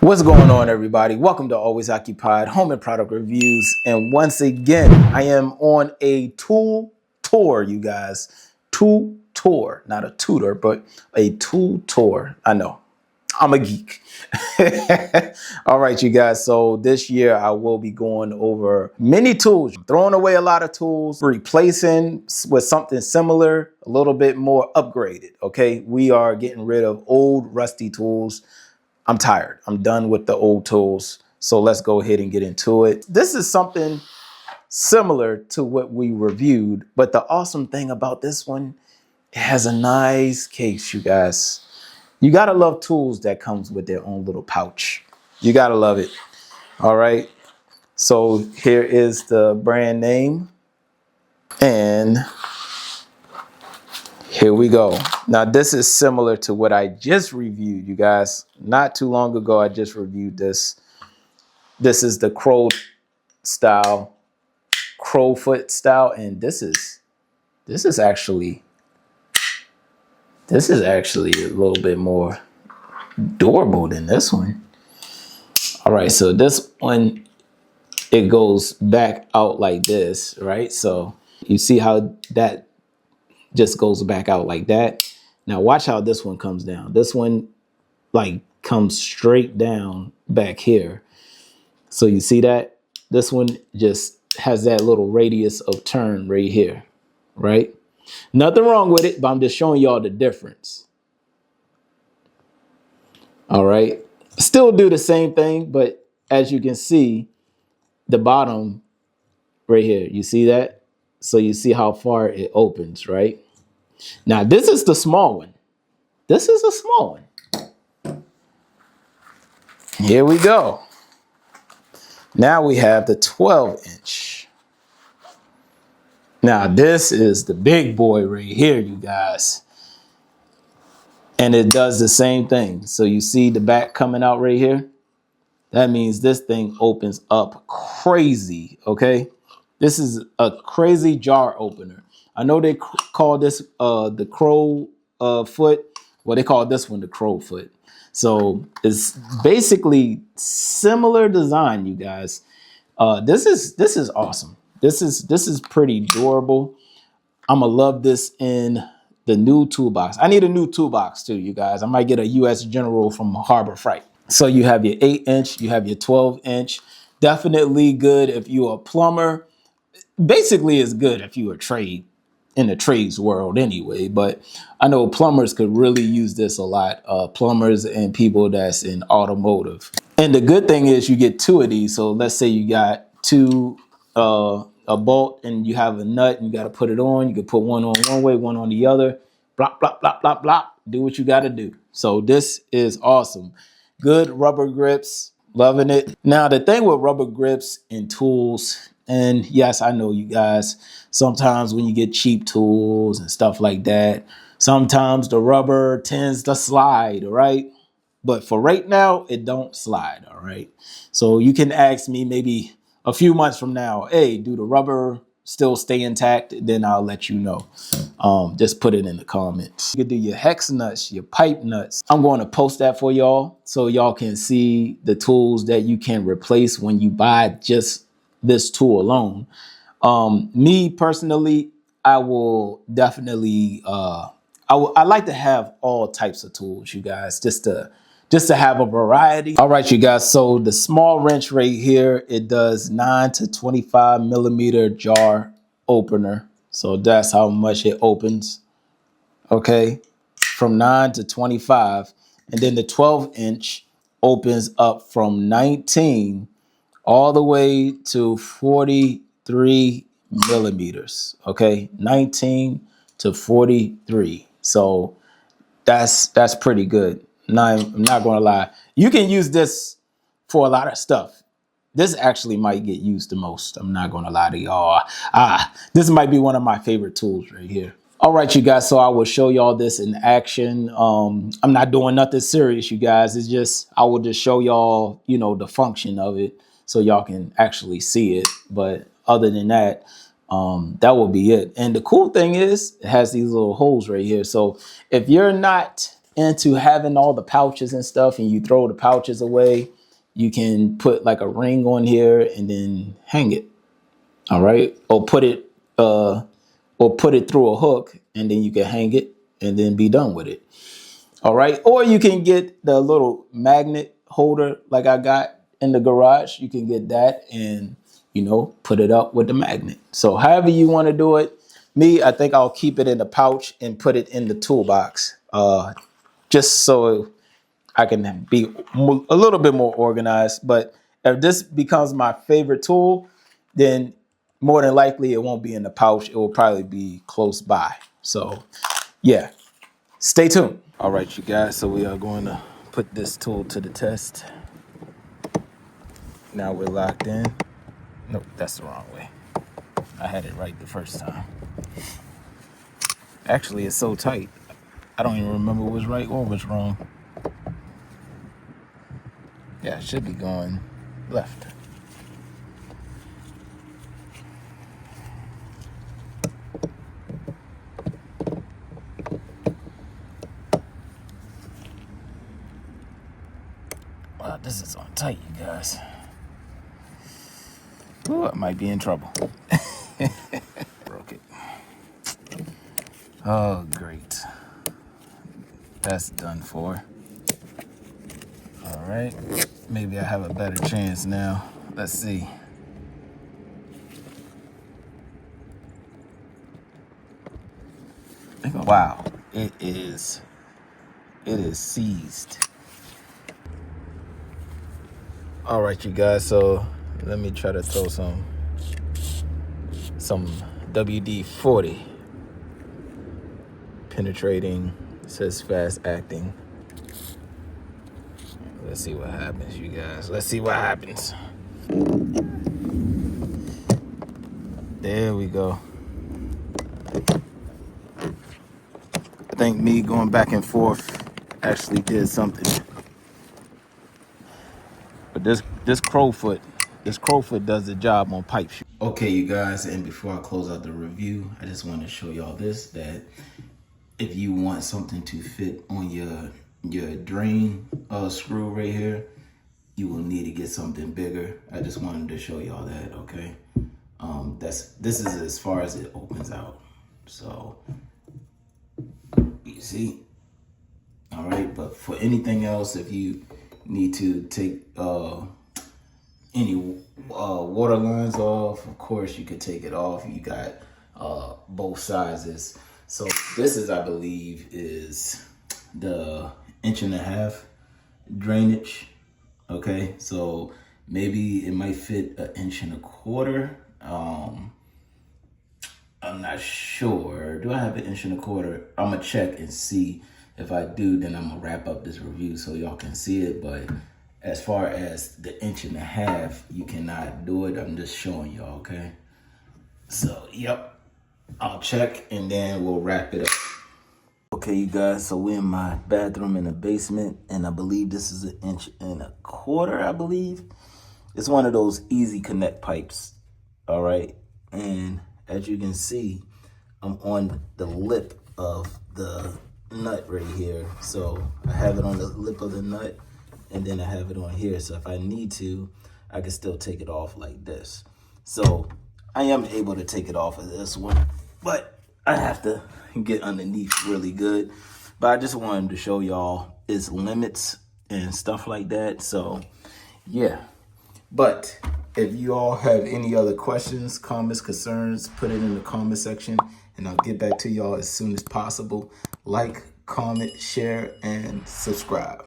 What's going on, everybody? Welcome to Always Occupied Home and Product Reviews. And once again, I am on a tool tour, you guys. Tool tour, not a tutor, but a tool tour. I know, I'm a geek. All right, you guys. So this year I will be going over many tools, throwing away a lot of tools, replacing with something similar, a little bit more upgraded. Okay, we are getting rid of old rusty tools. I'm tired. I'm done with the old tools. So let's go ahead and get into it. This is something similar to what we reviewed, but the awesome thing about this one, it has a nice case, you guys. You gotta love tools that comes with their own little pouch. You gotta love it. All right. So here is the brand name. And here we go. Now, this is similar to what I just reviewed, you guys. Not too long ago, I just reviewed this. This is the crow foot style, and this is actually a little bit more durable than this one. All right, so this one, it goes back out like this, right? So you see how that just goes back out like that. Now watch how this one comes down. This one like comes straight down back here. So you see that? This one just has that little radius of turn right here, right? Nothing wrong with it, but I'm just showing y'all the difference. All right. Still do the same thing, but as you can see, the bottom right here, you see that? So you see how far it opens, right? Now, this is the small one. This is a small one. Here we go. Now we have the 12-inch. Now, this is the big boy right here, you guys. And it does the same thing. So you see the back coming out right here? That means this thing opens up crazy, okay? This is a crazy jar opener. I know they call this the crow foot. Well, they call this one the crow foot. So it's basically similar design, you guys. This is awesome. This is pretty durable. I'm gonna love this in the new toolbox. I need a new toolbox too, you guys. I might get a US General from Harbor Freight. So you have your 8-inch, you have your 12-inch. Definitely good if you're a plumber. Basically, it's good if you're in the trades world anyway. But I know plumbers could really use this a lot. Plumbers and people that's in automotive. And the good thing is you get two of these. So let's say you got a bolt and you have a nut and you got to put it on. You can put one on one way, one on the other. Blop, blop, blop, blop, blop. Do what you got to do. So this is awesome. Good rubber grips. Loving it. Now, the thing with rubber grips and tools, and yes, I know you guys, sometimes when you get cheap tools and stuff like that, sometimes the rubber tends to slide, right? But for right now, it don't slide, all right? So you can ask me maybe a few months from now, hey, do the rubber still stay intact? Then I'll let you know. Just put it in the comments. You can do your hex nuts, your pipe nuts. I'm going to post that for y'all so y'all can see the tools that you can replace when you buy just this tool alone. Me personally, I will definitely, I like to have all types of tools, you guys, just to have a variety. All right, you guys. So the small wrench right here, it does 9 to 25 millimeter jar opener. So that's how much it opens. Okay, from 9 to 25. And then the 12-inch opens up from 19 all the way to 43 millimeters. Okay, 19 to 43. So that's pretty good. I'm not gonna lie. You can use this for a lot of stuff. This actually might get used the most. I'm not gonna lie to y'all. This might be one of my favorite tools right here. All right, you guys. So I will show y'all this in action. I'm not doing nothing serious, you guys. It's just I will just show y'all, the function of it, so y'all can actually see it. But other than that, that will be it. And the cool thing is, it has these little holes right here. So if you're not into having all the pouches and stuff and you throw the pouches away, you can put like a ring on here and then hang it. All right. Or put it through a hook and then you can hang it and then be done with it. All right. Or you can get the little magnet holder like I got in the garage. You can get that and, put it up with the magnet. So however you want to do it. Me, I think I'll keep it in the pouch and put it in the toolbox, just so I can be a little bit more organized. But if this becomes my favorite tool, then more than likely it won't be in the pouch. It will probably be close by. So yeah, stay tuned. All right, you guys. So we are going to put this tool to the test. Now we're locked in. Nope, that's the wrong way. I had it right the first time. Actually, it's so tight. I don't even remember what's right or what's wrong. Yeah, it should be going left. Wow, this is on tight, you guys. Ooh, I might be in trouble. Broke it. Oh, great. That's done for. All right. Maybe I have a better chance now. Let's see. Wow. It is seized. All right, you guys. So let me try to throw some WD-40. Penetrating, says fast acting. Let's see what happens, you guys. Let's see what happens. There we go. I think me going back and forth actually did something. But this crowfoot does the job on pipe shoe. Okay, you guys, and before I close out the review, I just want to show y'all this, that if you want something to fit on your drain screw right here, you will need to get something bigger. I just wanted to show y'all that, okay? This is as far as it opens out. So you see, all right. But for anything else, if you need to take any water lines off, of course you could take it off. You got both sizes. So this is, I believe, is the 1.5 inch drainage. Okay, so maybe it might fit 1.25 inches. I'm not sure. Do I have 1.25 inches? I'm gonna check and see. If I do, then I'm gonna wrap up this review so y'all can see it. But as far as the 1.5 inches, you cannot do it. I'm just showing y'all, okay? So, yep, I'll check and then we'll wrap it up. Okay, you guys, so we're in my bathroom in the basement, and I believe this is 1.25 inches, I believe. It's one of those easy connect pipes, all right? And as you can see, I'm on the lip of the nut right here. So I have it on the lip of the nut, and then I have it on here. So if I need to, I can still take it off like this. So I am able to take it off of this one, but I have to get underneath really good. But I just wanted to show y'all its limits and stuff like that. So yeah, but if you all have any other questions, comments, concerns, put it in the comment section and I'll get back to y'all as soon as possible. Like, comment, share, and subscribe.